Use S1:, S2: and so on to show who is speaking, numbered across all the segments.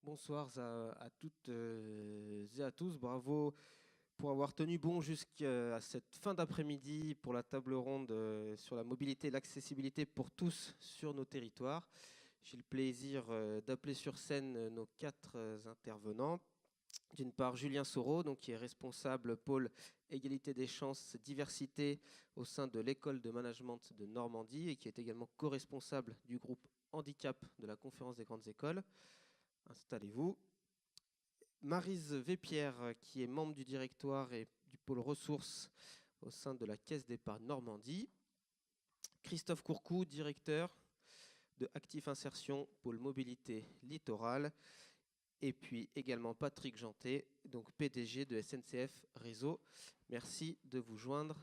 S1: Bonsoir à toutes et à tous. Bravo pour avoir tenu bon jusqu'à cette fin d'après-midi pour la table ronde sur la mobilité et l'accessibilité pour tous sur nos territoires. J'ai le plaisir d'appeler sur scène nos quatre intervenants. D'une part, Julien Soro, donc, qui est responsable pôle égalité des chances, diversité au sein de l'école de management de Normandie et qui est également co-responsable du groupe handicap de la conférence des grandes écoles. Installez-vous. Maryse Vépierre, qui est membre du directoire et du pôle ressources au sein de la Caisse d'épargne Normandie. Christophe Courcou, directeur de Actif Insertion, pôle mobilité littorale. Et puis également Patrick Jantet, donc PDG de SNCF Réseau. Merci de vous joindre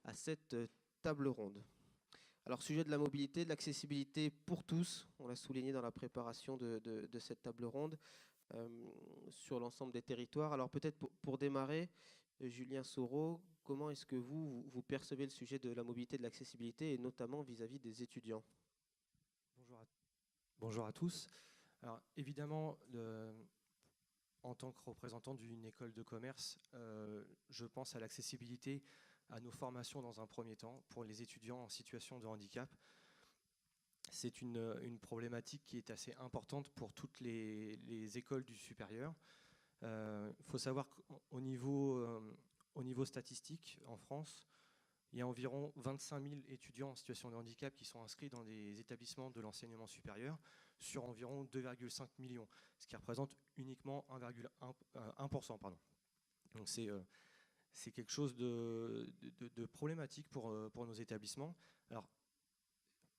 S1: à cette table ronde. Alors, sujet de la mobilité, de l'accessibilité pour tous, on l'a souligné dans la préparation de cette table ronde. Sur l'ensemble des territoires. Alors peut-être pour démarrer, Julien Soro, comment est-ce que vous percevez le sujet de la mobilité, de l'accessibilité et notamment vis-à-vis des étudiants?
S2: Bonjour à tous. Alors évidemment, en tant que représentant d'une école de commerce, je pense à l'accessibilité à nos formations dans un premier temps pour les étudiants en situation de handicap. C'est une problématique qui est assez importante pour toutes les écoles du supérieur. Il faut savoir qu'au niveau statistique, en France, il y a environ 25 000 étudiants en situation de handicap qui sont inscrits dans les établissements de l'enseignement supérieur sur environ 2,5 millions, ce qui représente uniquement 1,1%. Donc c'est quelque chose de problématique pour nos établissements. Alors,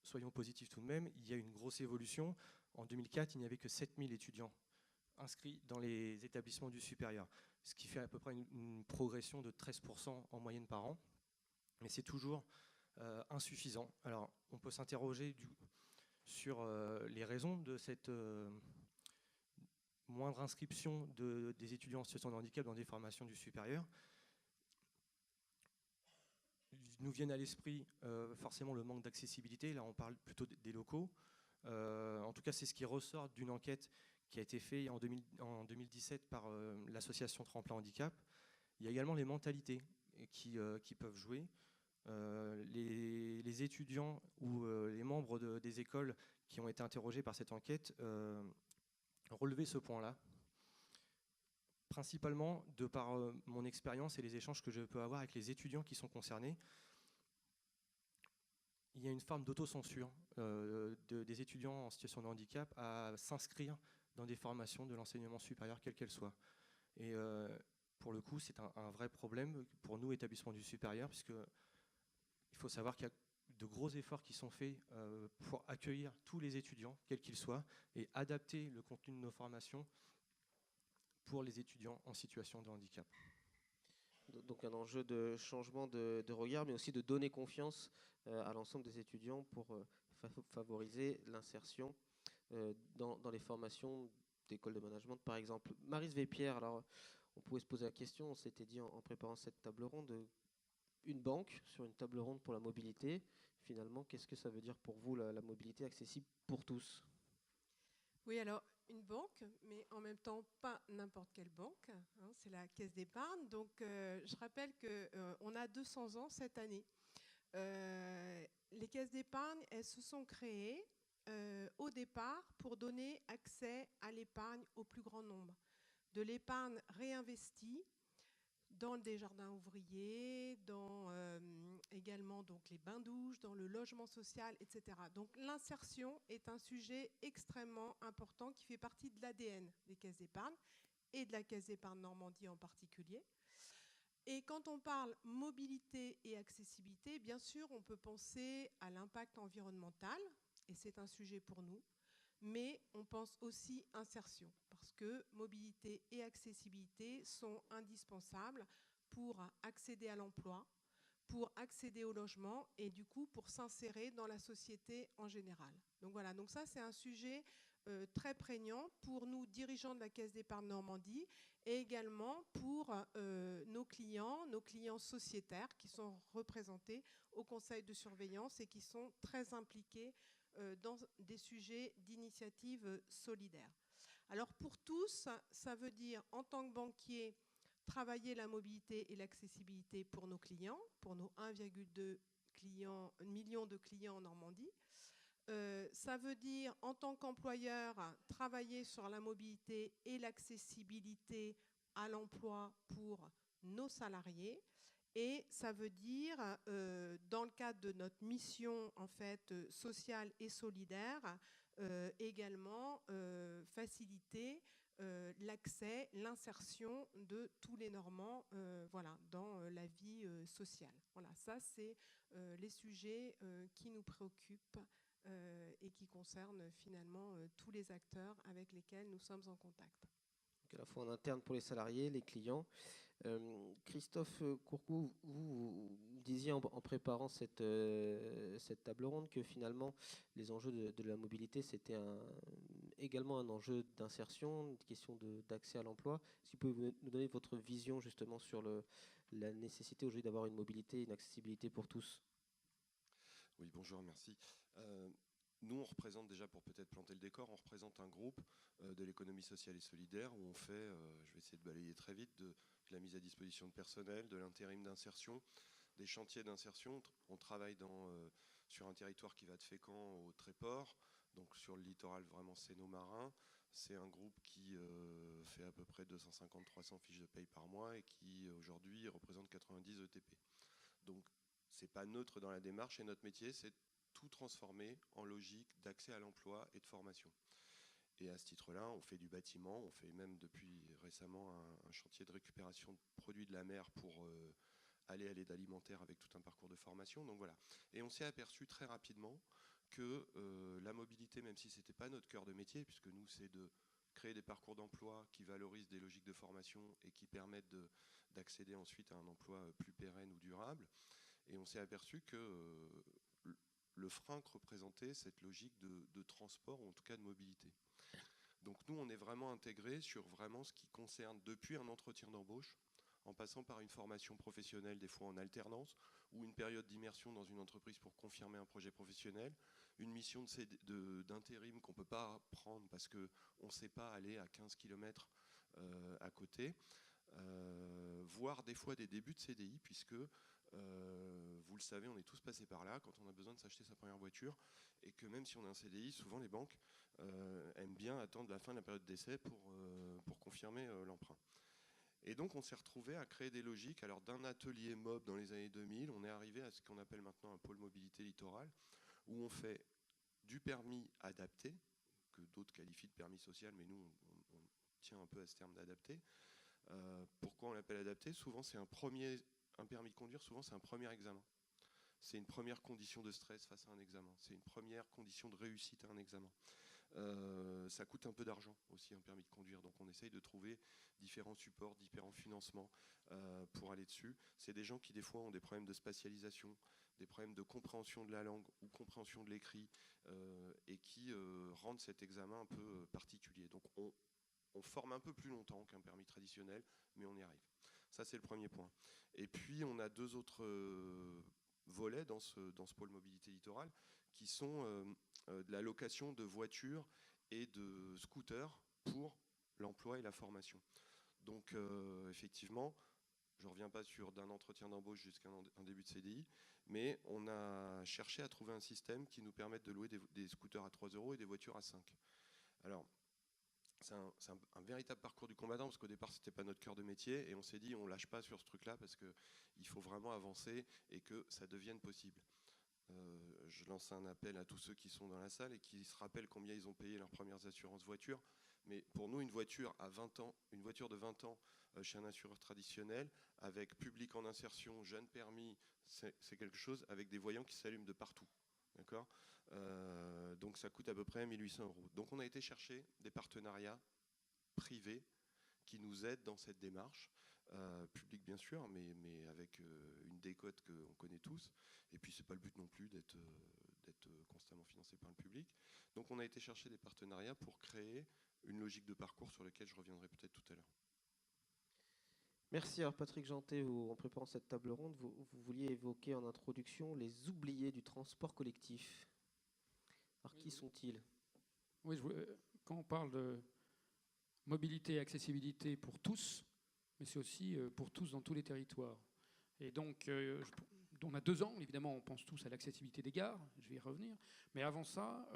S2: soyons positifs tout de même, il y a une grosse évolution. En 2004, il n'y avait que 7 000 étudiants inscrits dans les établissements du supérieur, ce qui fait à peu près une progression de 13% en moyenne par an. Mais c'est toujours insuffisant. Alors, on peut s'interroger sur les raisons de cette moindre inscription des étudiants en situation de handicap dans des formations du supérieur. Nous viennent à l'esprit forcément le manque d'accessibilité. Là, on parle plutôt des locaux. En tout cas, c'est ce qui ressort d'une enquête qui a été faite en 2017 par l'association Tremplin Handicap. Il y a également les mentalités qui peuvent jouer. Les étudiants ou les membres des écoles qui ont été interrogés par cette enquête ont relevé ce point-là. Principalement de par mon expérience et les échanges que je peux avoir avec les étudiants qui sont concernés, il y a une forme d'autocensure des étudiants en situation de handicap à s'inscrire dans des formations de l'enseignement supérieur, quelles qu'elles soient. Et pour le coup, c'est un vrai problème pour nous, établissements du supérieur, puisque il faut savoir qu'il y a de gros efforts qui sont faits pour accueillir tous les étudiants, quels qu'ils soient, et adapter le contenu de nos formations pour les étudiants en situation de handicap.
S1: Donc un enjeu de changement de regard, mais aussi de donner confiance à l'ensemble des étudiants pour favoriser l'insertion dans les formations d'école de management, par exemple. Maryse Vépierre, alors on pouvait se poser la question, on s'était dit en préparant cette table ronde, une banque sur une table ronde pour la mobilité. Finalement, qu'est-ce que ça veut dire pour vous, la mobilité accessible pour tous?
S3: Oui, alors une banque, mais en même temps pas n'importe quelle banque, hein, c'est la Caisse d'épargne. Donc je rappelle qu'on a 200 ans cette année. Les caisses d'épargne, elles se sont créées au départ pour donner accès à l'épargne au plus grand nombre. De l'épargne réinvestie dans des jardins ouvriers, dans également donc les bains-douches, dans le logement social, etc. Donc l'insertion est un sujet extrêmement important qui fait partie de l'ADN des caisses d'épargne et de la Caisse d'épargne Normandie en particulier. Et quand on parle mobilité et accessibilité, bien sûr, on peut penser à l'impact environnemental, et c'est un sujet pour nous. Mais on pense aussi insertion, parce que mobilité et accessibilité sont indispensables pour accéder à l'emploi, pour accéder au logement et du coup pour s'insérer dans la société en général. Donc voilà, donc ça c'est un sujet très prégnant pour nous dirigeants de la Caisse d'épargne Normandie et également pour nos clients sociétaires qui sont représentés au conseil de surveillance et qui sont très impliqués dans des sujets d'initiative solidaire. Alors pour tous, ça veut dire en tant que banquier, travailler la mobilité et l'accessibilité pour nos clients, pour nos 1,2 millions de clients en Normandie. Ça veut dire en tant qu'employeur, travailler sur la mobilité et l'accessibilité à l'emploi pour nos salariés. Et ça veut dire, dans le cadre de notre mission en fait, sociale et solidaire, également faciliter l'accès, l'insertion de tous les Normands voilà, dans la vie sociale. Voilà, ça c'est les sujets qui nous préoccupent et qui concernent finalement tous les acteurs avec lesquels nous sommes en contact.
S1: Donc à la fois en interne pour les salariés, les clients. Christophe Courcou, vous disiez en préparant cette table ronde que finalement les enjeux de la mobilité c'était également un enjeu d'insertion, une question d'accès à l'emploi. Est-ce que vous pouvez nous donner votre vision justement sur la nécessité aujourd'hui d'avoir une mobilité et une accessibilité pour tous?
S4: Oui, bonjour, merci. Nous, on représente déjà, pour peut-être planter le décor, on représente un groupe de l'économie sociale et solidaire où on fait, je vais essayer de balayer très vite, de la mise à disposition de personnel, de l'intérim d'insertion, des chantiers d'insertion. On travaille sur un territoire qui va de Fécamp au Tréport, donc sur le littoral vraiment séno-marin. C'est un groupe qui fait à peu près 250-300 fiches de paye par mois et qui aujourd'hui représente 90 ETP. Donc c'est pas neutre dans la démarche et notre métier c'est tout transformer en logique d'accès à l'emploi et de formation. Et à ce titre-là, on fait du bâtiment, on fait même depuis récemment un chantier de récupération de produits de la mer pour aller à l'aide alimentaire avec tout un parcours de formation. Donc voilà. Et on s'est aperçu très rapidement que la mobilité, même si ce n'était pas notre cœur de métier, puisque nous, c'est de créer des parcours d'emploi qui valorisent des logiques de formation et qui permettent d'accéder ensuite à un emploi plus pérenne ou durable. Et on s'est aperçu que le frein que représentait cette logique de transport, ou en tout cas de mobilité. Donc nous, on est vraiment intégrés sur vraiment ce qui concerne depuis un entretien d'embauche, en passant par une formation professionnelle, des fois en alternance, ou une période d'immersion dans une entreprise pour confirmer un projet professionnel, une mission d'intérim qu'on ne peut pas prendre parce qu'on ne sait pas aller à 15 km à côté, voire des fois des débuts de CDI, puisque vous le savez, on est tous passés par là quand on a besoin de s'acheter sa première voiture et que même si on a un CDI, souvent les banques aiment bien attendre la fin de la période d'essai pour confirmer l'emprunt. Et donc on s'est retrouvé à créer des logiques. Alors d'un atelier MOB dans les années 2000, on est arrivé à ce qu'on appelle maintenant un pôle mobilité littorale, où on fait du permis adapté, que d'autres qualifient de permis social, mais nous on tient un peu à ce terme d'adapté. Pourquoi on l'appelle adapté? Souvent c'est un permis de conduire, souvent c'est un premier examen. C'est une première condition de stress face à un examen. C'est une première condition de réussite à un examen. Ça coûte un peu d'argent aussi un permis de conduire, donc on essaye de trouver différents supports, différents financements pour aller dessus. C'est des gens qui des fois ont des problèmes de spatialisation, des problèmes de compréhension de la langue ou compréhension de l'écrit et qui rendent cet examen un peu particulier. Donc on forme un peu plus longtemps qu'un permis traditionnel, mais on y arrive. Ça, c'est le premier point. Et puis, on a deux autres volets dans ce pôle mobilité littorale qui sont de la location de voitures et de scooters pour l'emploi et la formation. Donc, effectivement, je ne reviens pas sur d'un entretien d'embauche jusqu'à un début de CDI, mais on a cherché à trouver un système qui nous permette de louer des scooters à 3 € et des voitures à 5. Alors, c'est un véritable parcours du combattant parce qu'au départ c'était pas notre cœur de métier et on s'est dit on lâche pas sur ce truc là parce qu'il faut vraiment avancer et que ça devienne possible. Je lance un appel à tous ceux qui sont dans la salle et qui se rappellent combien ils ont payé leurs premières assurances voiture, mais pour nous une voiture à 20 ans, une voiture de 20 ans chez un assureur traditionnel avec public en insertion, jeune permis, c'est quelque chose avec des voyants qui s'allument de partout. D'accord ? Donc ça coûte à peu près 1 800 €. Donc on a été chercher des partenariats privés qui nous aident dans cette démarche, publique bien sûr, mais avec une décote qu'on connaît tous. Et puis c'est pas le but non plus d'être constamment financé par le public. Donc on a été chercher des partenariats pour créer une logique de parcours sur laquelle je reviendrai peut-être tout à l'heure.
S1: Merci. Alors Patrick Jeantet, en préparant cette table ronde, vous vouliez évoquer en introduction les oubliés du transport collectif. Alors qui sont-ils?
S5: Oui, quand on parle mobilité et accessibilité pour tous, mais c'est aussi pour tous dans tous les territoires. Et donc, on a 2 ans, évidemment, on pense tous à l'accessibilité des gares, je vais y revenir, mais avant ça,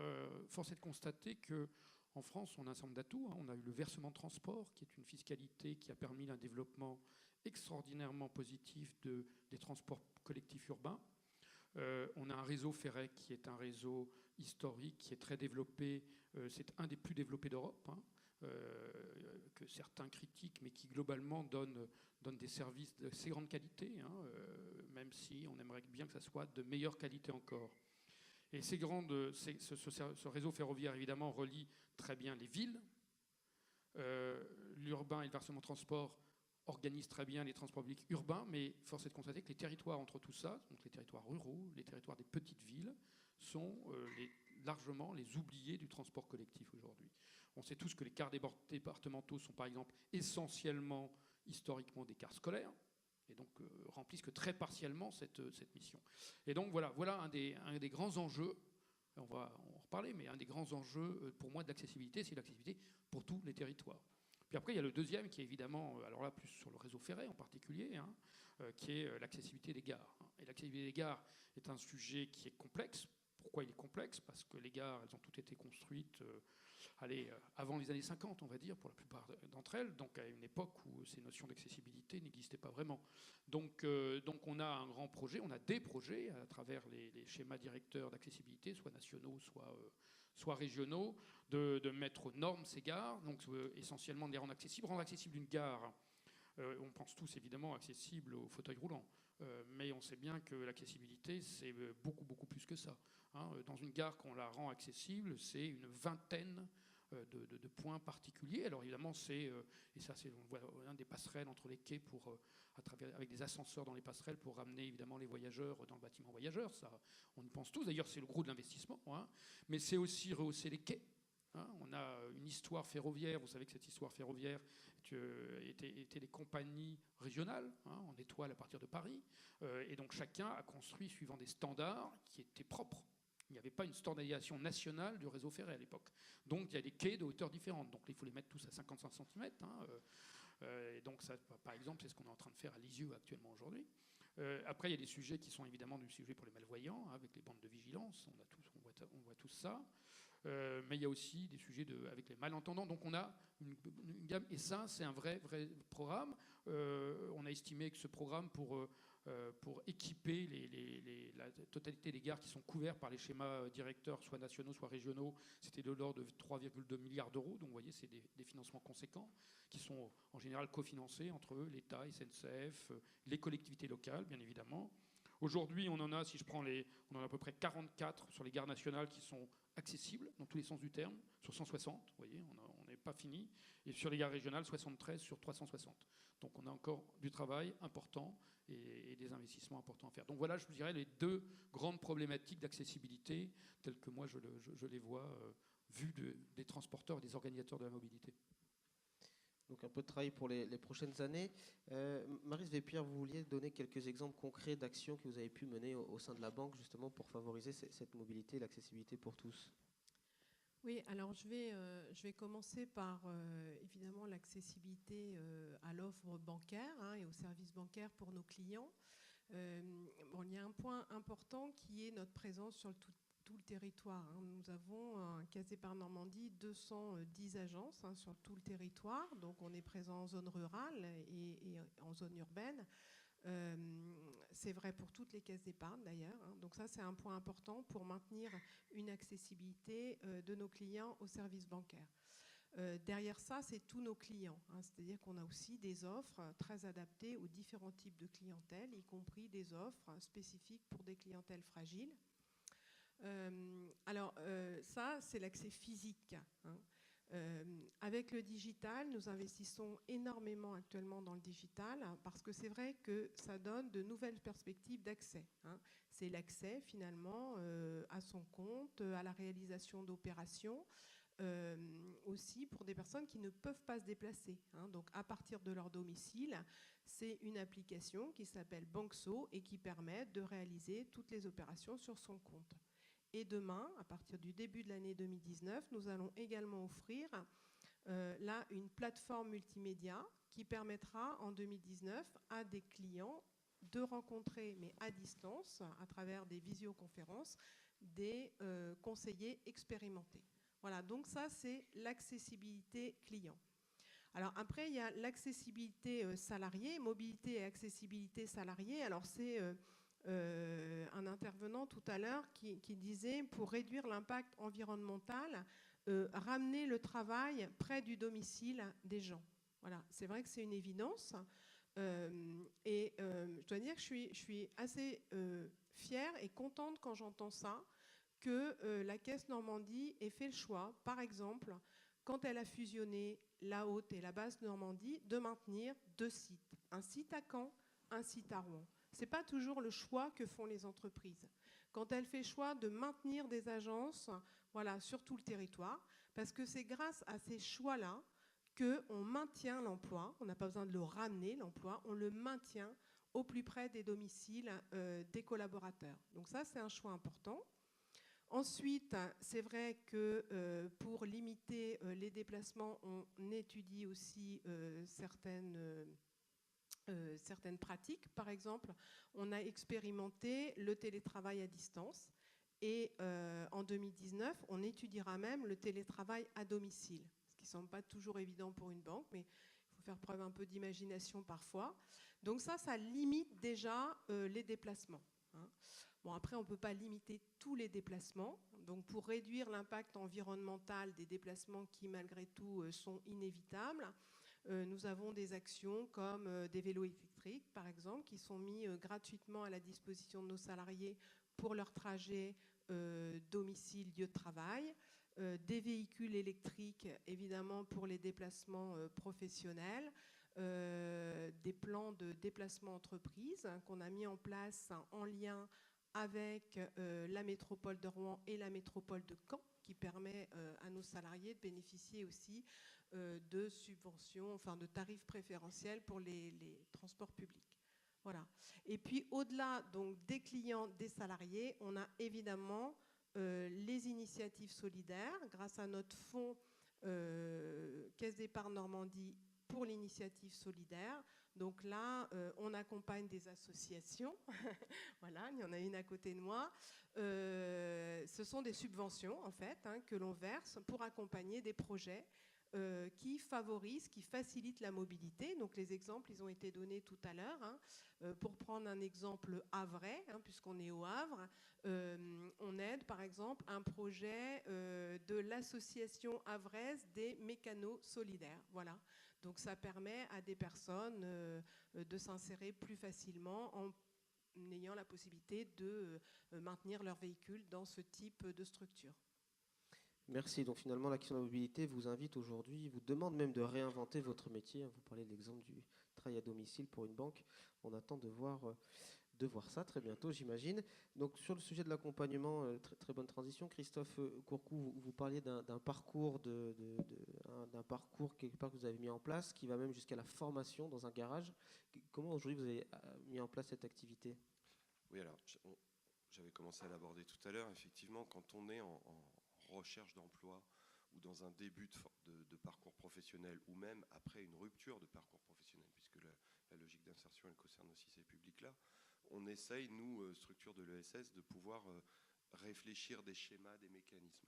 S5: force est de constater qu'en France, on a un certain nombre d'atouts. On a eu le versement de transport, qui est une fiscalité qui a permis un développement extraordinairement positif des transports collectifs urbains. On a un réseau ferré qui est un réseau historique, qui est très développé. C'est un des plus développés d'Europe, hein, que certains critiquent, mais qui globalement donne des services de assez grande qualité, hein, même si on aimerait bien que ça soit de meilleure qualité encore. Et ce réseau ferroviaire, évidemment, relie très bien les villes. L'urbain et le versement transport organisent très bien les transports publics urbains, mais force est de constater que les territoires entre tout ça, donc les territoires ruraux, les territoires des petites villes, sont largement les oubliés du transport collectif aujourd'hui. On sait tous que les cars départementaux sont par exemple essentiellement, historiquement, des cars scolaires, et donc remplissent que très partiellement cette mission. Et donc voilà un des grands enjeux, on va en reparler, mais un des grands enjeux pour moi de l'accessibilité, c'est l'accessibilité pour tous les territoires. Puis après, il y a le deuxième qui est évidemment, alors là, plus sur le réseau ferré en particulier, hein, qui est l'accessibilité des gares. Et l'accessibilité des gares est un sujet qui est complexe. Pourquoi il est complexe? Parce que les gares, elles ont toutes été construites avant les années 50, on va dire, pour la plupart d'entre elles, donc à une époque où ces notions d'accessibilité n'existaient pas vraiment. Donc on a un grand projet, on a des projets à travers les schémas directeurs d'accessibilité, soit nationaux, soit régionaux, de mettre aux normes ces gares, donc essentiellement de les rendre accessibles. Rendre accessible une gare, on pense tous évidemment accessible aux fauteuils roulants, mais on sait bien que l'accessibilité, c'est beaucoup, beaucoup plus que ça. Hein. Dans une gare, qu'on la rend accessible, c'est une vingtaine de points particuliers. Alors évidemment, et ça c'est, on voit des passerelles entre les quais avec des ascenseurs dans les passerelles pour ramener évidemment les voyageurs dans le bâtiment voyageur. Ça, on y pense tous. D'ailleurs, c'est le gros de l'investissement. Hein. Mais c'est aussi rehausser les quais. Hein. On a une histoire ferroviaire. Vous savez que cette histoire ferroviaire étaient les compagnies régionales, hein, en étoile à partir de Paris. Et donc chacun a construit suivant des standards qui étaient propres. Il n'y avait pas une standardisation nationale du réseau ferré à l'époque. Donc il y a des quais de hauteur différentes. Donc il faut les mettre tous à 55 cm. Hein, et donc ça, par exemple, c'est ce qu'on est en train de faire à Lisieux actuellement aujourd'hui. Après, il y a des sujets qui sont évidemment des sujets pour les malvoyants, hein, avec les bandes de vigilance. On voit tout ça. Mais il y a aussi des sujets avec les malentendants. Donc on a une gamme. Et ça, c'est un vrai programme. On a estimé que ce programme, pour équiper la totalité des gares qui sont couvertes par les schémas directeurs, soit nationaux, soit régionaux, c'était de l'ordre de 3,2 milliards d'euros. Donc vous voyez, c'est des financements conséquents qui sont en général cofinancés entre l'État, SNCF, les collectivités locales, bien évidemment. Aujourd'hui, on en a, si je prends on en a à peu près 44 sur les gares nationales qui sont accessibles dans tous les sens du terme, sur 160, vous voyez, on n'est pas fini. Et sur les gares régionales, 73 sur 360. Donc on a encore du travail important et des investissements importants à faire. Donc voilà, je vous dirais, les 2 grandes problématiques d'accessibilité, telles que moi je les vois, vues des transporteurs et des organisateurs de la mobilité.
S1: Donc un peu de travail pour les prochaines années. Maryse Vépierre, vous vouliez donner quelques exemples concrets d'actions que vous avez pu mener au sein de la banque, justement, pour favoriser cette mobilité et l'accessibilité pour tous.
S3: Oui, alors je vais commencer par évidemment l'accessibilité à l'offre bancaire, hein, et aux services bancaires pour nos clients. Il y a un point important qui est notre présence sur tout le territoire. Hein. Nous avons à Caisse d'Épargne Normandie 210 agences, hein, sur tout le territoire. Donc on est présent en zone rurale et en zone urbaine. C'est vrai pour toutes les caisses d'épargne d'ailleurs. Hein. Donc ça, c'est un point important pour maintenir une accessibilité de nos clients aux services bancaires. Derrière ça, c'est tous nos clients. Hein. C'est-à-dire qu'on a aussi des offres très adaptées aux différents types de clientèle, y compris des offres spécifiques pour des clientèles fragiles. Ça, c'est l'accès physique. Hein. Avec le digital, nous investissons énormément actuellement dans le digital, hein, parce que c'est vrai que ça donne de nouvelles perspectives d'accès. Hein. C'est l'accès finalement à son compte, à la réalisation d'opérations, aussi pour des personnes qui ne peuvent pas se déplacer. Hein. Donc à partir de leur domicile, c'est une application qui s'appelle Banxo et qui permet de réaliser toutes les opérations sur son compte. Et demain, à partir du début de l'année 2019, nous allons également offrir là une plateforme multimédia qui permettra en 2019 à des clients de rencontrer, mais à distance, à travers des visioconférences, des conseillers expérimentés. Voilà, donc ça c'est l'accessibilité client. Alors après, il y a l'accessibilité salariée, mobilité et accessibilité salariée. Alors c'est un intervenant tout à l'heure qui disait, pour réduire l'impact environnemental, ramener le travail près du domicile des gens. Voilà, c'est vrai que c'est une évidence. Je dois dire que je suis assez fière et contente quand j'entends ça, que la Caisse Normandie ait fait le choix, par exemple, quand elle a fusionné la Haute et la Basse Normandie, de maintenir 2 sites. Un site à Caen, un site à Rouen. Ce n'est pas toujours le choix que font les entreprises. Quand elle fait le choix de maintenir des agences, voilà, sur tout le territoire, parce que c'est grâce à ces choix-là qu'on maintient l'emploi. On n'a pas besoin de le ramener, l'emploi. On le maintient au plus près des domiciles des collaborateurs. Donc ça, c'est un choix important. Ensuite, c'est vrai que pour limiter les déplacements, on étudie aussi certaines pratiques. Par exemple, on a expérimenté le télétravail à distance et en 2019, on étudiera même le télétravail à domicile, ce qui ne semble pas toujours évident pour une banque, mais il faut faire preuve un peu d'imagination parfois. Donc ça limite déjà les déplacements. Hein. Bon, après, on ne peut pas limiter tous les déplacements. Donc, pour réduire l'impact environnemental des déplacements qui, malgré tout, sont inévitables, nous avons des actions comme des vélos électriques, par exemple, qui sont mis gratuitement à la disposition de nos salariés pour leur trajet domicile-lieu de travail. Des véhicules électriques, évidemment, pour les déplacements professionnels. Des plans de déplacement entreprise qu'on a mis en place en lien avec la métropole de Rouen et la métropole de Caen, qui permet à nos salariés de bénéficier aussi de subventions, enfin de tarifs préférentiels pour les transports publics. Voilà. Et puis au-delà donc des clients, des salariés, on a évidemment les initiatives solidaires grâce à notre fonds Caisse d'épargne Normandie pour l'initiative solidaire. Donc là, on accompagne des associations. Voilà, il y en a une à côté de moi. Ce sont des subventions, en fait, que l'on verse pour accompagner des projets qui favorisent, qui facilitent la mobilité. Donc les exemples, ils ont été donnés tout à l'heure. Pour prendre un exemple havrais, puisqu'on est au Havre, on aide par exemple un projet de l'association havraise des mécanos solidaires. Voilà. Donc ça permet à des personnes de s'insérer plus facilement en ayant la possibilité de maintenir leur véhicule dans ce type de structure.
S1: Merci. Donc finalement, l'action de la mobilité vous invite aujourd'hui, vous demande même de réinventer votre métier. Vous parlez de l'exemple du travail à domicile pour une banque. On attend de voir ça très bientôt, j'imagine. Donc sur le sujet de l'accompagnement, très bonne transition. Christophe Courcou, vous parliez d'un parcours, d'un parcours quelque part que vous avez mis en place, qui va même jusqu'à la formation dans un garage. Comment aujourd'hui vous avez mis en place cette activité ?
S4: Oui, alors j'avais commencé à l'aborder tout à l'heure. Effectivement, quand on est en recherche d'emploi ou dans un début de parcours professionnel ou même après une rupture de parcours professionnel, puisque la logique d'insertion elle concerne aussi ces publics-là, on essaye, nous, structure de l'ESS, de pouvoir réfléchir des schémas, des mécanismes.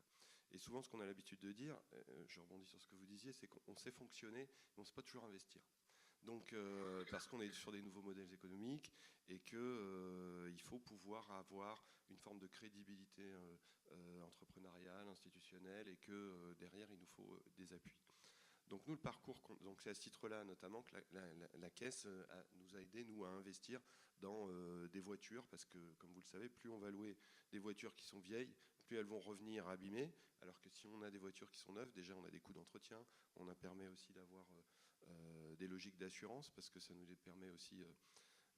S4: Et souvent, ce qu'on a l'habitude de dire, je rebondis sur ce que vous disiez, c'est qu'on sait fonctionner, mais on ne sait pas toujours investir. Donc, parce qu'on est sur des nouveaux modèles économiques et qu'il faut pouvoir avoir une forme de crédibilité entrepreneuriale, institutionnelle, et que derrière, il nous faut des appuis. Donc nous, le parcours, donc c'est à ce titre-là notamment que la Caisse nous a aidés, nous, à investir dans des voitures, parce que, comme vous le savez, plus on va louer des voitures qui sont vieilles, plus elles vont revenir abîmées, alors que si on a des voitures qui sont neuves, déjà on a des coûts d'entretien, on a permis aussi d'avoir des logiques d'assurance, parce que ça nous permet aussi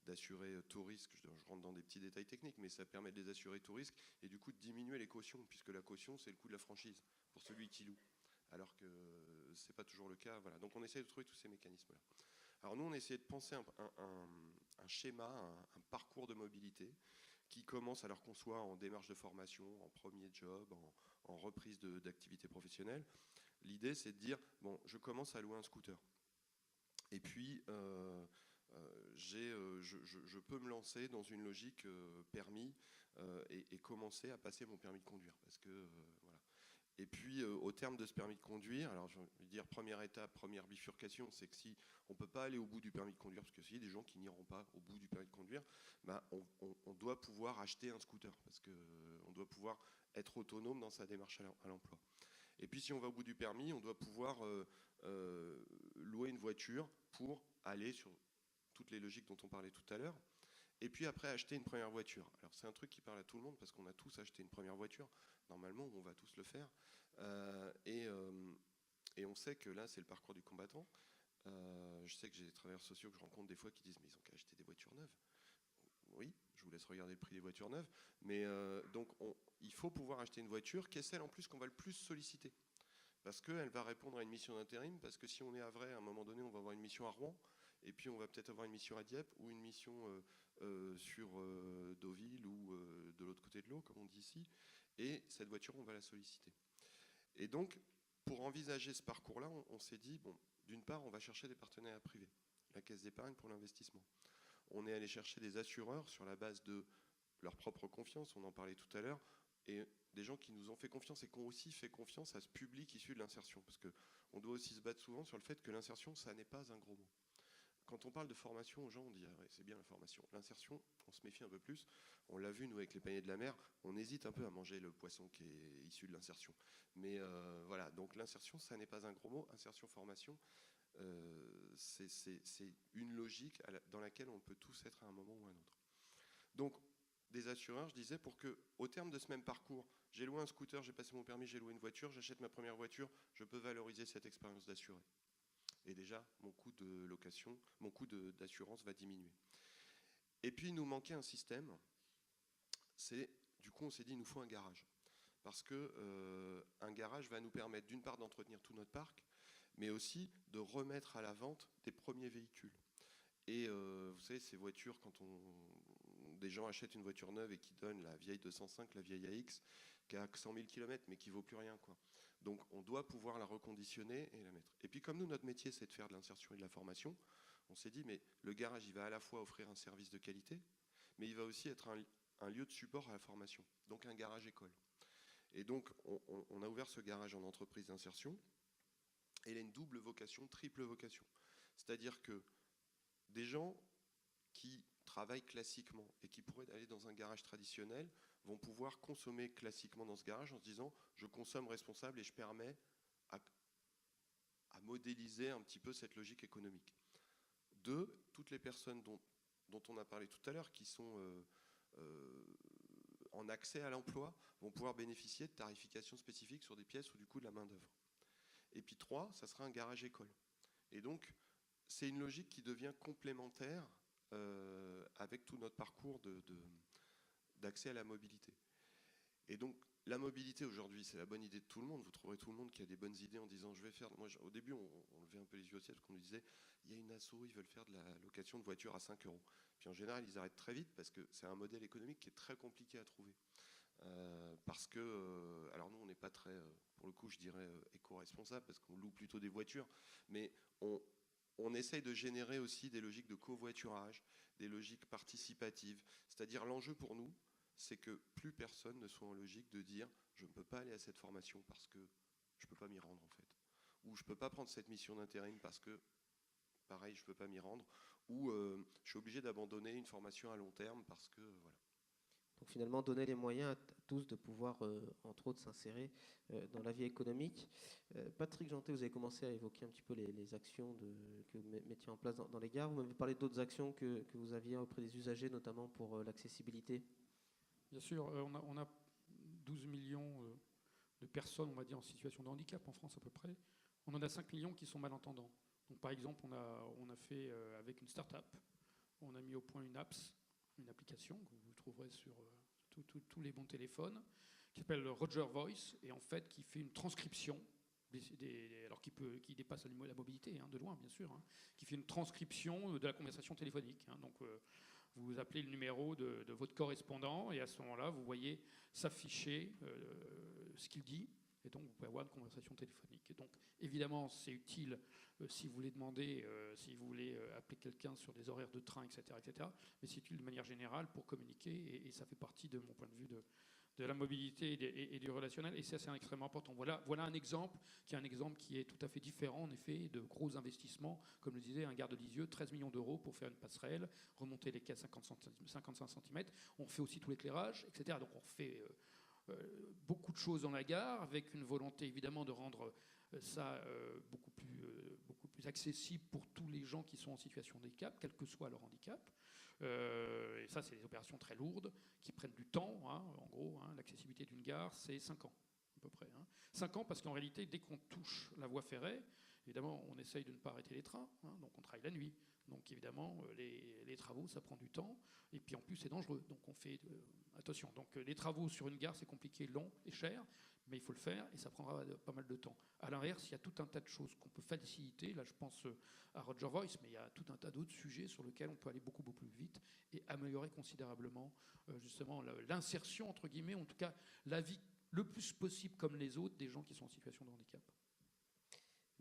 S4: d'assurer tout risque. Je rentre dans des petits détails techniques, mais ça permet de les assurer tout risque, et du coup de diminuer les cautions, puisque la caution, c'est le coût de la franchise pour celui qui loue. Alors que ce n'est pas toujours le cas. Voilà. Donc on essaie de trouver tous ces mécanismes-là. Alors nous, on essaie de penser un schéma, un parcours de mobilité qui commence alors qu'on soit en démarche de formation, en premier job, en reprise d'activité professionnelle, L'idée, c'est de dire, bon, je commence à louer un scooter. Et puis, je peux me lancer dans une logique permis et commencer à passer mon permis de conduire. Parce que, voilà. Et puis, au terme de ce permis de conduire, alors je vais dire première étape, première bifurcation, c'est que si on ne peut pas aller au bout du permis de conduire, parce que s'il y a des gens qui n'iront pas au bout du permis de conduire, ben, on doit pouvoir acheter un scooter, parce qu'on doit pouvoir être autonome dans sa démarche à l'emploi. Et puis, si on va au bout du permis, on doit pouvoir louer une voiture pour aller sur toutes les logiques dont on parlait tout à l'heure. Et puis après, acheter une première voiture. Alors c'est un truc qui parle à tout le monde parce qu'on a tous acheté une première voiture. Normalement, on va tous le faire. Et on sait que là, c'est le parcours du combattant. Je sais que j'ai des travailleurs sociaux que je rencontre des fois qui disent « mais ils ont qu'à acheter des voitures neuves ». Oui, je vous laisse regarder le prix des voitures neuves. Mais donc, il faut pouvoir acheter une voiture qui est celle en plus qu'on va le plus solliciter. Parce qu'elle va répondre à une mission d'intérim. Parce que si on est à Vraie, à un moment donné, on va avoir une mission à Rouen. Et puis on va peut-être avoir une mission à Dieppe ou une mission sur Deauville ou de l'autre côté de l'eau, comme on dit ici. Et cette voiture, on va la solliciter. Et donc, pour envisager ce parcours-là, on s'est dit, bon, d'une part, on va chercher des partenaires privés. La Caisse d'épargne pour l'investissement. On est allé chercher des assureurs sur la base de leur propre confiance, on en parlait tout à l'heure, et des gens qui nous ont fait confiance et qui ont aussi fait confiance à ce public issu de l'insertion. Parce qu'on doit aussi se battre souvent sur le fait que l'insertion, ça n'est pas un gros mot. Quand on parle de formation aux gens, on dit ah ouais, c'est bien la formation. L'insertion, on se méfie un peu plus. On l'a vu, nous, avec les paniers de la mer, on hésite un peu à manger le poisson qui est issu de l'insertion. Mais voilà, donc l'insertion, ça n'est pas un gros mot. Insertion, formation, c'est une logique dans laquelle on peut tous être à un moment ou à un autre. Donc, des assureurs, je disais, pour qu'au terme de ce même parcours, j'ai loué un scooter, j'ai passé mon permis, j'ai loué une voiture, j'achète ma première voiture, je peux valoriser cette expérience d'assuré. Et déjà, mon coût de location, mon coût d'assurance va diminuer. Et puis, il nous manquait un système. Du coup, on s'est dit, il nous faut un garage. Parce qu'un garage va nous permettre, d'une part, d'entretenir tout notre parc, mais aussi de remettre à la vente des premiers véhicules. Et vous savez, ces voitures, quand des gens achètent une voiture neuve et qui donnent la vieille 205, la vieille AX, qui a 100 000 km, mais qui ne vaut plus rien, quoi. Donc on doit pouvoir la reconditionner et la mettre. Et puis comme nous, notre métier, c'est de faire de l'insertion et de la formation, on s'est dit, mais le garage, il va à la fois offrir un service de qualité, mais il va aussi être un lieu de support à la formation, donc un garage école. Et donc on a ouvert ce garage en entreprise d'insertion, et il a une double vocation, triple vocation. C'est-à-dire que des gens qui travaillent classiquement et qui pourraient aller dans un garage traditionnel vont pouvoir consommer classiquement dans ce garage en se disant je consomme responsable et je permets à modéliser un petit peu cette logique économique. Deux, toutes les personnes dont on a parlé tout à l'heure qui sont en accès à l'emploi vont pouvoir bénéficier de tarifications spécifiques sur des pièces ou du coût de la main d'œuvre. Et puis trois, ça sera un garage école. Et donc c'est une logique qui devient complémentaire avec tout notre parcours d'accès à la mobilité. Et donc, la mobilité aujourd'hui, c'est la bonne idée de tout le monde. Vous trouverez tout le monde qui a des bonnes idées en disant je vais faire. Moi, au début, on levait un peu les yeux au ciel parce qu'on nous disait il y a une asso, ils veulent faire de la location de voiture à 5 €. Puis en général, ils arrêtent très vite parce que c'est un modèle économique qui est très compliqué à trouver. Parce que, alors nous, on n'est pas très, pour le coup, je dirais éco-responsable parce qu'on loue plutôt des voitures, mais on essaye de générer aussi des logiques de covoiturage, des logiques participatives. C'est-à-dire l'enjeu pour nous, c'est que plus personne ne soit en logique de dire je ne peux pas aller à cette formation parce que je ne peux pas m'y rendre en fait. Ou je ne peux pas prendre cette mission d'intérim parce que, pareil, je ne peux pas m'y rendre. Ou je suis obligé d'abandonner une formation à long terme parce que, voilà.
S1: Donc finalement, donner les moyens à tous de pouvoir, entre autres, s'insérer dans la vie économique. Patrick Jeantet, vous avez commencé à évoquer un petit peu les actions que vous mettiez en place dans les gares. Vous m'avez parlé d'autres actions que vous aviez auprès des usagers, notamment pour l'accessibilité.
S5: Bien sûr, on a 12 millions de personnes, on va dire, en situation de handicap en France à peu près. On en a 5 millions qui sont malentendants. Donc par exemple, on a fait avec une start-up, on a mis au point une application que vous trouverez sur tous les bons téléphones, qui s'appelle Roger Voice, et en fait qui fait une transcription, alors qui dépasse la mobilité, de loin bien sûr, qui fait une transcription de la conversation téléphonique. Donc vous appelez le numéro de votre correspondant, et à ce moment-là, vous voyez s'afficher ce qu'il dit, Et donc, vous pouvez avoir une conversation téléphonique. Et donc, évidemment, c'est utile si vous voulez demander, si vous voulez appeler quelqu'un sur des horaires de train, etc., etc. Mais c'est utile de manière générale pour communiquer. Et ça fait partie, de mon point de vue, de la mobilité et du relationnel. Et ça, c'est extrêmement important. Voilà un exemple qui est tout à fait différent, en effet, de gros investissements. Comme le disait un Gare de Lisieux, 13 millions d'euros pour faire une passerelle, remonter les quais à 55 cm. On fait aussi tout l'éclairage, etc. Donc, on fait beaucoup de choses dans la gare, avec une volonté évidemment de rendre ça beaucoup plus accessible pour tous les gens qui sont en situation de handicap, quel que soit leur handicap. Et ça, c'est des opérations très lourdes qui prennent du temps. En gros, l'accessibilité d'une gare, c'est 5 ans à peu près. 5 ans parce qu'en réalité, dès qu'on touche la voie ferrée, évidemment, on essaye de ne pas arrêter les trains, donc on travaille la nuit. Donc évidemment, les travaux, ça prend du temps. Et puis en plus, c'est dangereux. Donc on fait attention. Donc les travaux sur une gare, c'est compliqué, long et cher, mais il faut le faire et ça prendra pas mal de temps. À l'inverse, il y a tout un tas de choses qu'on peut faciliter. Là, je pense à Roger Voice, mais il y a tout un tas d'autres sujets sur lesquels on peut aller beaucoup plus vite et améliorer considérablement justement l'insertion, entre guillemets, en tout cas la vie le plus possible comme les autres des gens qui sont en situation de handicap.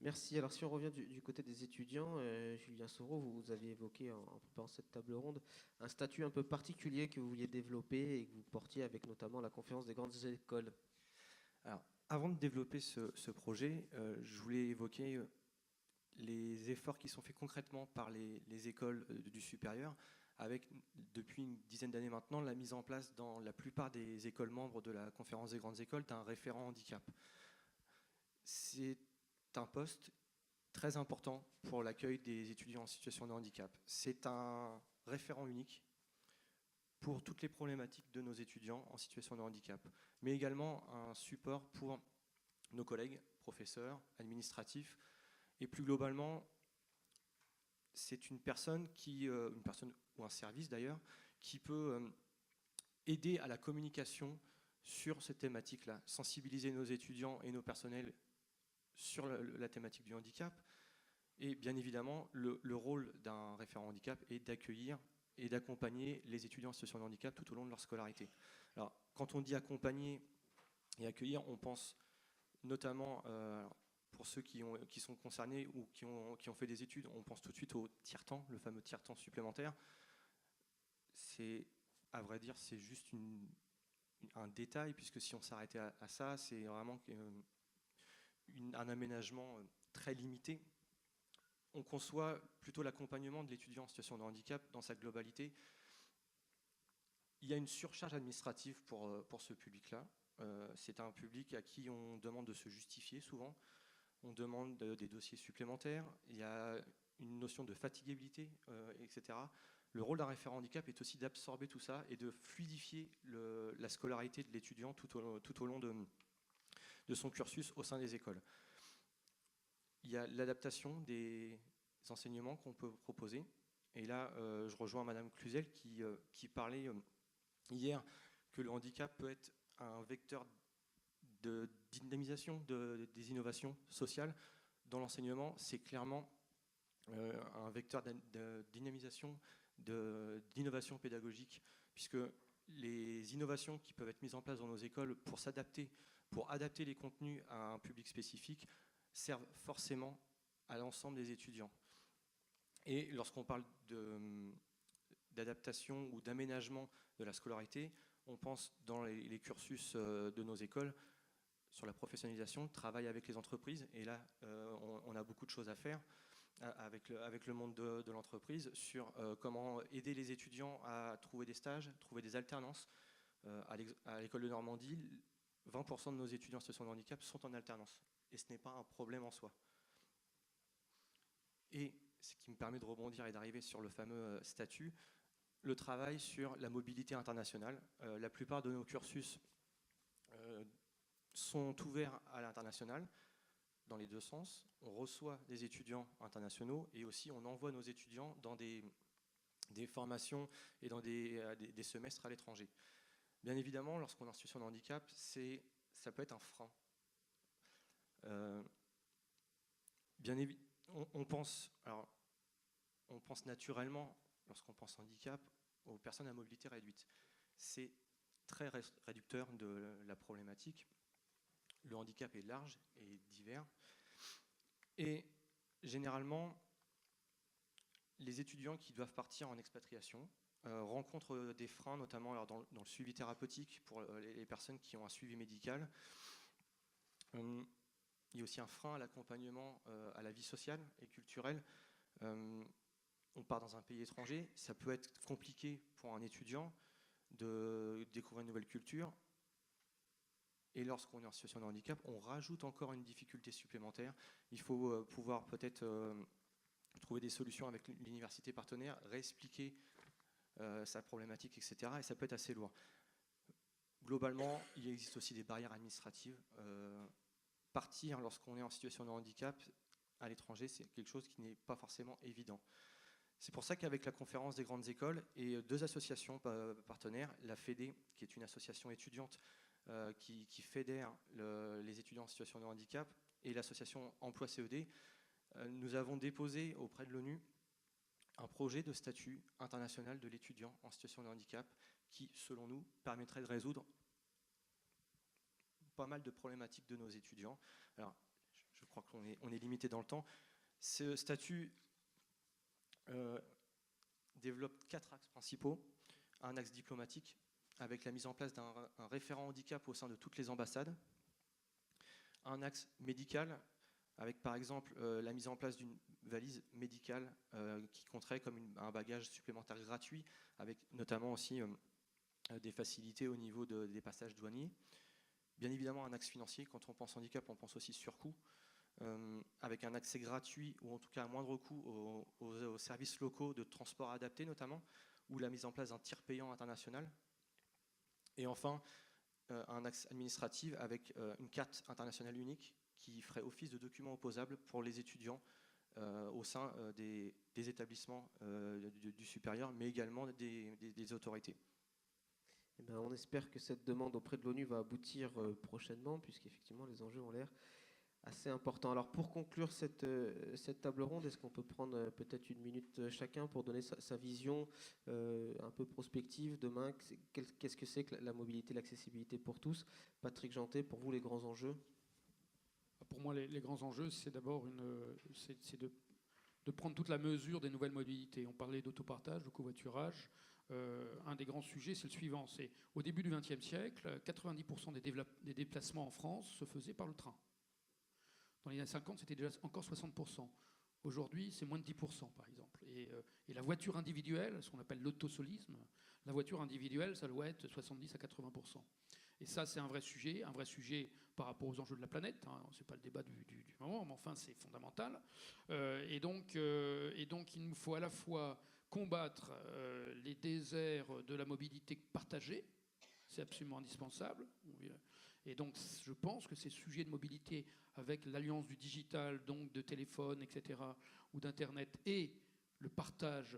S1: Merci. Alors si on revient du côté des étudiants, Julien Soro, vous aviez évoqué en préparant cette table ronde un statut un peu particulier que vous vouliez développer et que vous portiez avec notamment la conférence des grandes écoles.
S6: Alors, avant de développer ce projet, je voulais évoquer les efforts qui sont faits concrètement par les écoles du supérieur, avec depuis une dizaine d'années maintenant la mise en place dans la plupart des écoles membres de la conférence des grandes écoles d'un référent handicap. C'est un poste très important pour l'accueil des étudiants en situation de handicap. C'est un référent unique pour toutes les problématiques de nos étudiants en situation de handicap, mais également un support pour nos collègues, professeurs, administratifs, et plus globalement, c'est une personne ou un service d'ailleurs, qui peut aider à la communication sur cette thématique-là, sensibiliser nos étudiants et nos personnels sur la thématique du handicap. Et bien évidemment, le rôle d'un référent handicap est d'accueillir et d'accompagner les étudiants en situation de handicap tout au long de leur scolarité. Alors, quand on dit accompagner et accueillir, on pense notamment, pour ceux qui sont concernés ou qui ont fait des études, on pense tout de suite au tiers-temps, le fameux tiers-temps supplémentaire. À vrai dire, c'est juste un détail, puisque si on s'arrêtait à ça, c'est vraiment un aménagement très limité. On conçoit plutôt l'accompagnement de l'étudiant en situation de handicap dans sa globalité. Il y a une surcharge administrative pour ce public-là. C'est un public à qui on demande de se justifier souvent. On demande des dossiers supplémentaires. Il y a une notion de fatigabilité, etc. Le rôle d'un référent handicap est aussi d'absorber tout ça et de fluidifier la scolarité de l'étudiant tout au long de son cursus au sein des écoles. Il y a l'adaptation des enseignements qu'on peut proposer. Et là, je rejoins Madame Cluzel qui parlait hier que le handicap peut être un vecteur de dynamisation des innovations sociales. Dans l'enseignement, c'est clairement un vecteur de dynamisation, d'innovation pédagogique, puisque les innovations qui peuvent être mises en place dans nos écoles pour adapter les contenus à un public spécifique servent forcément à l'ensemble des étudiants. Et lorsqu'on parle d'adaptation ou d'aménagement de la scolarité, on pense dans les cursus de nos écoles sur la professionnalisation, le travail avec les entreprises. Et là, on a beaucoup de choses à faire avec le monde de l'entreprise sur comment aider les étudiants à trouver des stages, trouver des alternances. À l'école de Normandie, 20% de nos étudiants en situation de handicap sont en alternance. Et ce n'est pas un problème en soi. Et ce qui me permet de rebondir et d'arriver sur le fameux statut, le travail sur la mobilité internationale. La plupart de nos cursus sont ouverts à l'international, dans les deux sens. On reçoit des étudiants internationaux et aussi on envoie nos étudiants dans des formations et dans des semestres à l'étranger. Bien évidemment, lorsqu'on est en situation de handicap, ça peut être un frein. On pense naturellement, lorsqu'on pense handicap, aux personnes à mobilité réduite. C'est très réducteur de la problématique. le handicap est large et divers. Et généralement, les étudiants qui doivent partir en expatriation rencontrent des freins, notamment alors dans le suivi thérapeutique pour les personnes qui ont un suivi médical. Il y a aussi un frein à l'accompagnement à la vie sociale et culturelle. On part dans un pays étranger, ça peut être compliqué pour un étudiant de découvrir une nouvelle culture. Et lorsqu'on est en situation de handicap, on rajoute encore une difficulté supplémentaire. Il faut pouvoir peut-être trouver des solutions avec l'université partenaire, réexpliquer sa problématique, etc. Et ça peut être assez lourd. Globalement, il existe aussi des barrières administratives. Partir lorsqu'on est en situation de handicap à l'étranger, c'est quelque chose qui n'est pas forcément évident. C'est pour ça qu'avec la conférence des grandes écoles et 2 associations partenaires, la FEDE, qui est une association étudiante qui fédère les étudiants en situation de handicap, et l'association Emploi CED, nous avons déposé auprès de l'ONU un projet de statut international de l'étudiant en situation de handicap qui, selon nous, permettrait de résoudre pas mal de problématiques de nos étudiants. Alors, je crois qu'on est limité dans le temps. Ce statut développe 4 axes principaux. Un axe diplomatique, avec la mise en place d'un référent handicap au sein de toutes les ambassades. Un axe médical, avec par exemple la mise en place d'une valise médicale qui compterait comme un bagage supplémentaire gratuit, avec notamment aussi des facilités au niveau des passages douaniers. Bien évidemment, un axe financier. Quand on pense handicap, on pense aussi surcoût, avec un accès gratuit ou en tout cas à moindre coût aux services locaux de transport adaptés notamment, ou la mise en place d'un tiers payant international. Et enfin, un axe administratif avec une carte internationale unique qui ferait office de document opposable pour les étudiants au sein des établissements du supérieur, mais également des autorités.
S1: Eh bien, on espère que cette demande auprès de l'ONU va aboutir prochainement, puisqu'effectivement les enjeux ont l'air assez importants. Alors pour conclure cette table ronde, est-ce qu'on peut prendre peut-être une minute chacun pour donner sa vision un peu prospective demain? Qu'est-ce que c'est que la mobilité, l'accessibilité pour tous? Patrick Jeantet, pour vous les grands enjeux?
S5: Pour moi, les grands enjeux, c'est d'abord de prendre toute la mesure des nouvelles mobilités. On parlait d'autopartage, de covoiturage. Un des grands sujets, c'est le suivant. C'est au début du XXe siècle, 90% des déplacements en France se faisaient par le train. Dans les années 50, c'était déjà encore 60%. Aujourd'hui, c'est moins de 10%, par exemple. Et la voiture individuelle, ce qu'on appelle l'autosolisme, la voiture individuelle, ça doit être 70 à 80%. Et ça, c'est un vrai sujet par rapport aux enjeux de la planète. Hein. Ce n'est pas le débat du moment, mais enfin, c'est fondamental. Et donc, il nous faut à la fois combattre les déserts de la mobilité partagée, c'est absolument indispensable. Et donc, je pense que ces sujets de mobilité, avec l'alliance du digital, donc de téléphone, etc., ou d'Internet, et le partage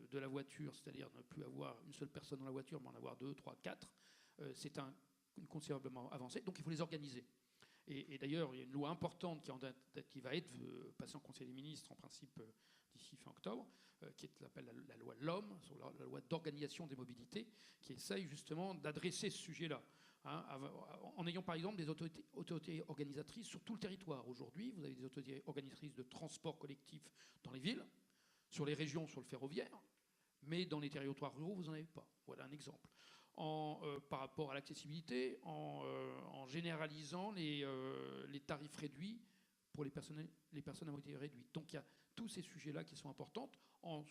S5: de la voiture, c'est-à-dire ne plus avoir une seule personne dans la voiture, mais en avoir 2, 3, 4, c'est une considérablement avancée. Donc, il faut les organiser. Et d'ailleurs, il y a une loi importante qui va être passée en Conseil des ministres, en principe, d'ici fin octobre, qui s'appelle la loi LOM, sur la loi d'organisation des mobilités, qui essaye justement d'adresser ce sujet-là. Hein, en ayant par exemple des autorités organisatrices sur tout le territoire. Aujourd'hui, vous avez des autorités organisatrices de transport collectif dans les villes, sur les régions, sur le ferroviaire, mais dans les territoires ruraux, vous n'en avez pas. Voilà un exemple. Par rapport à l'accessibilité, en généralisant les tarifs réduits pour les personnes à mobilité réduite. Donc il y a tous ces sujets-là qui sont importants en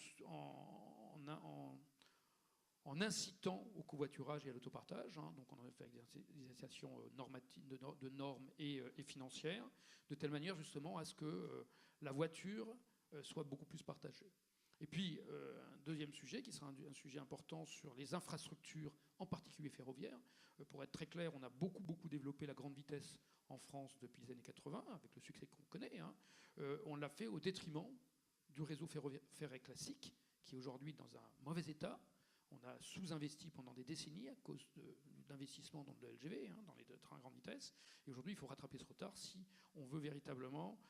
S5: incitant au covoiturage et à l'autopartage. Hein. Donc on en a fait avec des associations de normes et financières, de telle manière justement à ce que la voiture soit beaucoup plus partagée. Et puis, un deuxième sujet, qui sera un sujet important sur les infrastructures, en particulier ferroviaires. Pour être très clair, on a beaucoup développé la grande vitesse en France depuis les années 80, avec le succès qu'on connaît. Hein. On l'a fait au détriment du réseau ferroviaire classique, qui est aujourd'hui dans un mauvais état. On a sous-investi pendant des décennies à cause d'investissements dans le LGV, hein, dans les trains à grande vitesse. Et aujourd'hui, il faut rattraper ce retard si on veut véritablement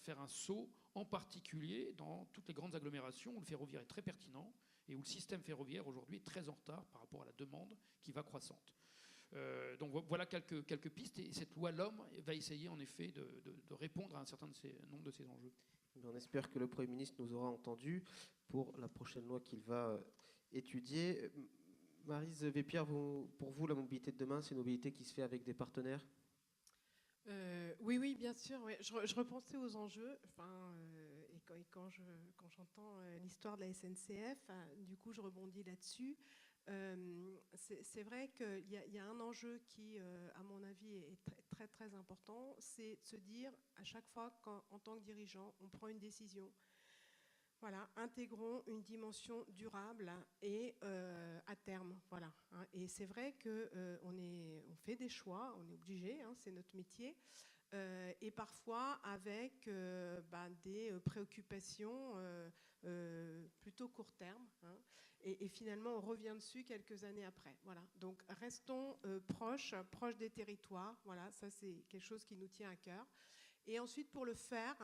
S5: faire un saut, en particulier dans toutes les grandes agglomérations où le ferroviaire est très pertinent et où le système ferroviaire aujourd'hui est très en retard par rapport à la demande qui va croissante. Donc voilà quelques pistes, et cette loi L'Homme va essayer en effet de répondre à un certain nombre de ces enjeux.
S1: On espère que le Premier ministre nous aura entendus pour la prochaine loi qu'il va étudier. Maryse Vépierre, pour vous, la mobilité de demain, c'est une mobilité qui se fait avec des partenaires ?
S3: Oui, bien sûr. Ouais. Je repensais aux enjeux. Et quand j'entends l'histoire de la SNCF, du coup, je rebondis là-dessus. C'est vrai qu'il y a un enjeu qui, à mon avis, est très, très important. C'est de se dire, à chaque fois qu'en tant que dirigeant, on prend une décision, voilà, intégrons une dimension durable et à terme. Voilà, hein. Et c'est vrai qu'on fait des choix, on est obligé, hein, c'est notre métier. Et parfois avec des préoccupations plutôt court terme, hein, et finalement on revient dessus quelques années après. Voilà. Donc restons proches des territoires. Voilà, ça c'est quelque chose qui nous tient à cœur. Et ensuite pour le faire,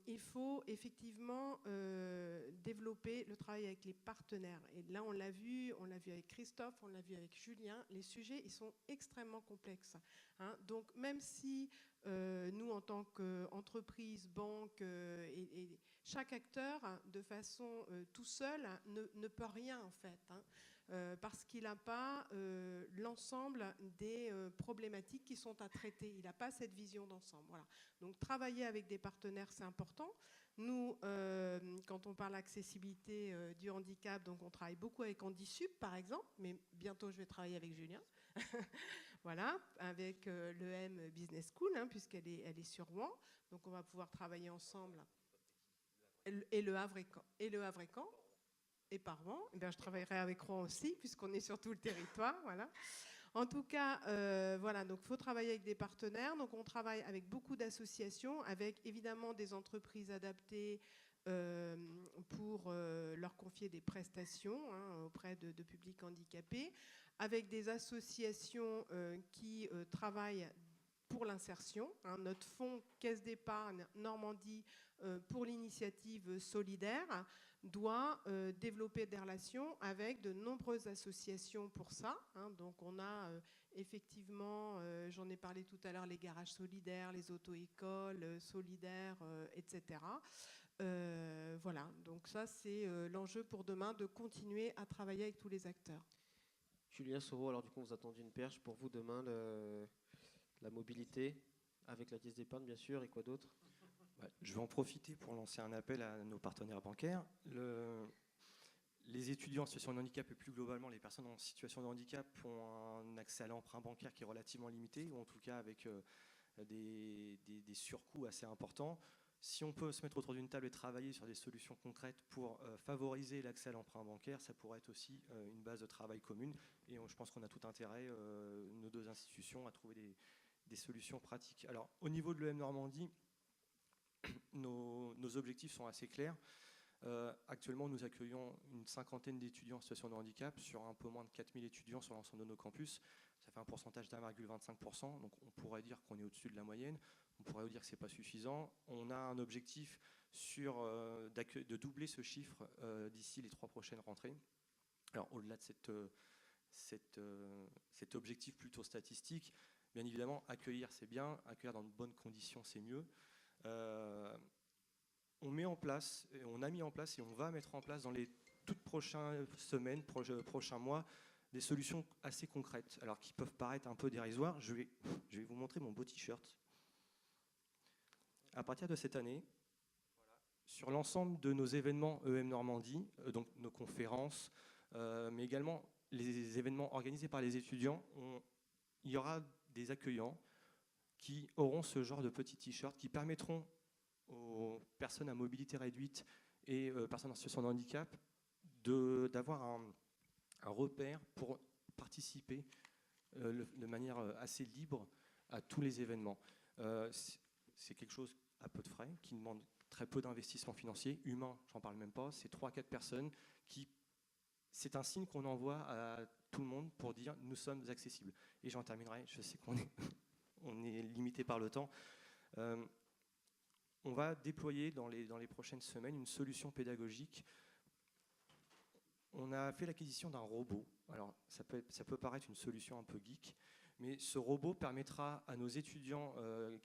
S3: il faut effectivement développer le travail avec les partenaires. Et là, on l'a vu avec Christophe, on l'a vu avec Julien, les sujets, ils sont extrêmement complexes. Hein. Donc, même si nous, en tant qu'entreprise, banque, et chaque acteur, de façon tout seul, ne peut rien, en fait. Hein. Parce qu'il n'a pas l'ensemble des problématiques qui sont à traiter. Il n'a pas cette vision d'ensemble. Voilà. Donc travailler avec des partenaires, c'est important. Nous, quand on parle accessibilité du handicap, donc on travaille beaucoup avec Handisup, par exemple, mais bientôt je vais travailler avec Julien. Voilà, avec l'EM Business School, hein, puisqu'elle est sur Rouen. Donc on va pouvoir travailler ensemble. Et le Havre et Caen. Et par Rouen, je travaillerai avec Rouen aussi, puisqu'on est sur tout le territoire. Voilà. En tout cas, voilà, donc il faut travailler avec des partenaires. Donc on travaille avec beaucoup d'associations, avec évidemment des entreprises adaptées pour leur confier des prestations, hein, auprès de publics handicapés, avec des associations qui travaillent pour l'insertion. Hein, notre fonds Caisse d'épargne Normandie pour l'initiative solidaire doit développer des relations avec de nombreuses associations pour ça. Hein. Donc on a effectivement, j'en ai parlé tout à l'heure, les garages solidaires, les auto-écoles solidaires, etc. Voilà, donc ça c'est l'enjeu pour demain, de continuer à travailler avec tous les acteurs.
S1: Julien Soro, alors du coup, vous attendez une perche pour vous demain, la mobilité, avec la caisse d'épargne bien sûr, et quoi d'autre ?
S6: Je vais en profiter pour lancer un appel à nos partenaires bancaires. Les étudiants en situation de handicap et plus globalement les personnes en situation de handicap ont un accès à l'emprunt bancaire qui est relativement limité, ou en tout cas avec des surcoûts assez importants. Si on peut se mettre autour d'une table et travailler sur des solutions concrètes pour favoriser l'accès à l'emprunt bancaire, ça pourrait être aussi une base de travail commune. Et je pense qu'on a tout intérêt, nos deux institutions, à trouver des solutions pratiques. Alors, au niveau de l'EM Normandie, nos objectifs sont assez clairs. Actuellement, nous accueillons une cinquantaine d'étudiants en situation de handicap sur un peu moins de 4000 étudiants sur l'ensemble de nos campus. Ça fait un pourcentage d'1,25%, donc on pourrait dire qu'on est au-dessus de la moyenne. On pourrait dire que ce n'est pas suffisant. On a un objectif de doubler ce chiffre d'ici les 3 prochaines rentrées. Alors, au-delà de cet objectif plutôt statistique, bien évidemment, accueillir c'est bien, accueillir dans de bonnes conditions c'est mieux. On a mis en place et on va mettre en place dans les toutes prochaines semaines, prochains mois, des solutions assez concrètes, alors qui peuvent paraître un peu dérisoires. Je vais vous montrer mon beau t-shirt. À partir de cette année, sur l'ensemble de nos événements EM Normandie, donc nos conférences, mais également les événements organisés par les étudiants, il y aura des accueillants qui auront ce genre de petits t-shirts qui permettront aux personnes à mobilité réduite et personnes en situation de handicap d'avoir un repère pour participer de manière assez libre à tous les événements. C'est quelque chose à peu de frais, qui demande très peu d'investissement financier, humain, j'en parle même pas, c'est 3-4 personnes c'est un signe qu'on envoie à tout le monde pour dire nous sommes accessibles. Et j'en terminerai, je sais qu'on est limité par le temps. On va déployer dans les prochaines semaines une solution pédagogique On a fait l'acquisition d'un robot. Alors, ça peut paraître une solution un peu geek, mais ce robot permettra à nos étudiants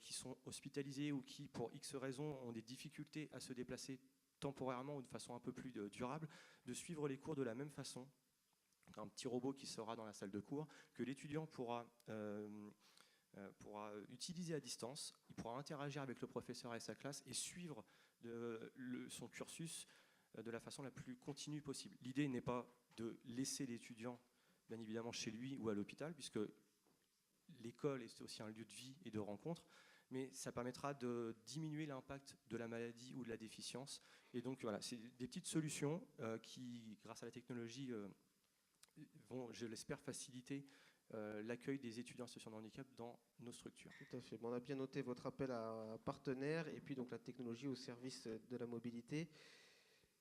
S6: qui sont hospitalisés ou qui, pour X raisons, ont des difficultés à se déplacer temporairement ou de façon un peu plus durable, de suivre les cours de la même façon. Un petit robot qui sera dans la salle de cours, que l'étudiant pourra utiliser à distance, il pourra interagir avec le professeur et sa classe et suivre son cursus de la façon la plus continue possible. L'idée n'est pas de laisser l'étudiant, bien évidemment, chez lui ou à l'hôpital, puisque l'école est aussi un lieu de vie et de rencontre, mais ça permettra de diminuer l'impact de la maladie ou de la déficience. Et donc voilà, c'est des petites solutions qui, grâce à la technologie, vont, je l'espère, faciliter l'accueil des étudiants en situation de handicap dans nos structures.
S1: Tout à fait. Bon, on a bien noté votre appel à partenaires et puis donc la technologie au service de la mobilité.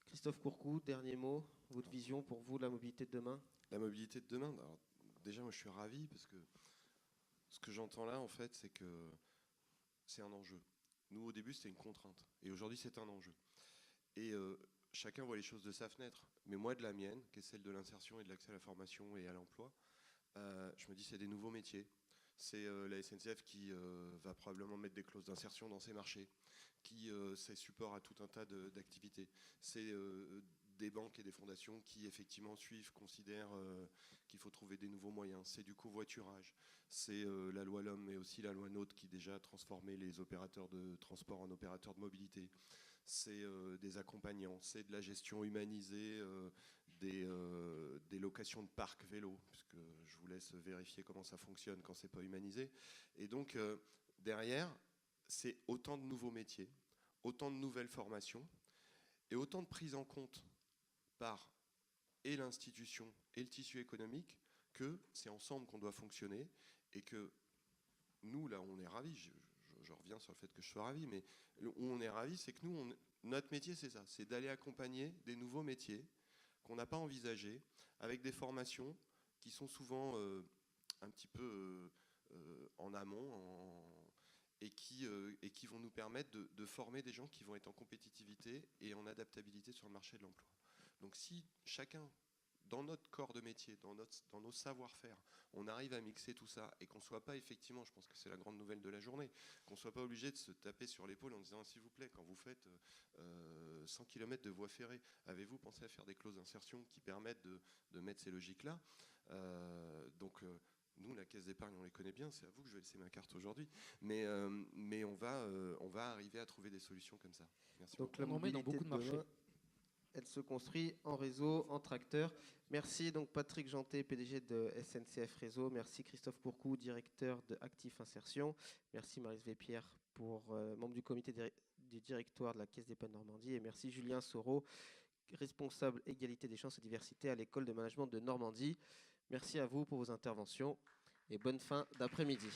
S1: Christophe Courcou, dernier mot, votre vision pour vous de la mobilité de demain?
S4: La mobilité de demain, alors, déjà moi je suis ravi parce que ce que j'entends là en fait c'est que c'est un enjeu. Nous au début c'était une contrainte et aujourd'hui c'est un enjeu. Et chacun voit les choses de sa fenêtre, mais moi de la mienne, qui est celle de l'insertion et de l'accès à la formation et à l'emploi, je me dis c'est des nouveaux métiers. C'est la SNCF qui va probablement mettre des clauses d'insertion dans ses marchés, qui c'est support à tout un tas d'activités. C'est des banques et des fondations qui effectivement suivent, considèrent qu'il faut trouver des nouveaux moyens. C'est du covoiturage, c'est la loi LOM, mais aussi la loi NOTE qui déjà a transformé les opérateurs de transport en opérateurs de mobilité. C'est des accompagnants, c'est de la gestion humanisée des locations de parcs vélo, puisque je vous laisse vérifier comment ça fonctionne quand c'est pas humanisé. Et donc derrière, c'est autant de nouveaux métiers, autant de nouvelles formations et autant de prise en compte par et l'institution et le tissu économique que c'est ensemble qu'on doit fonctionner et que nous, là, on est ravis. Je reviens sur le fait que je sois ravi, mais où on est ravis, c'est que nous, notre métier, c'est ça, c'est d'aller accompagner des nouveaux métiers qu'on n'a pas envisagés, avec des formations qui sont souvent un petit peu en amont et qui vont nous permettre de former des gens qui vont être en compétitivité et en adaptabilité sur le marché de l'emploi. Donc si chacun, dans notre corps de métier, dans nos savoir-faire, on arrive à mixer tout ça et qu'on ne soit pas effectivement, je pense que c'est la grande nouvelle de la journée, qu'on ne soit pas obligé de se taper sur l'épaule en disant s'il vous plaît, quand vous faites 100 km de voie ferrée, avez-vous pensé à faire des clauses d'insertion qui permettent de mettre ces logiques-là nous, la caisse d'épargne, on les connaît bien, c'est à vous que je vais laisser ma carte aujourd'hui, mais on va arriver à trouver des solutions comme ça. Merci
S1: Donc
S4: beaucoup.
S1: la
S5: On en met dans
S1: mobilité
S5: beaucoup de marchés.
S1: demain, elle se construit en réseau, en tracteur. Merci donc Patrick Jeantet, PDG de SNCF Réseau. Merci Christophe Courcou, directeur de Actif Insertion. Merci Maryse Vépierre, membre du comité du directoire de la Caisse d'épargne Normandie. Et merci Julien Soro, responsable égalité des chances et diversité à l'école de management de Normandie. Merci à vous pour vos interventions et bonne fin d'après-midi.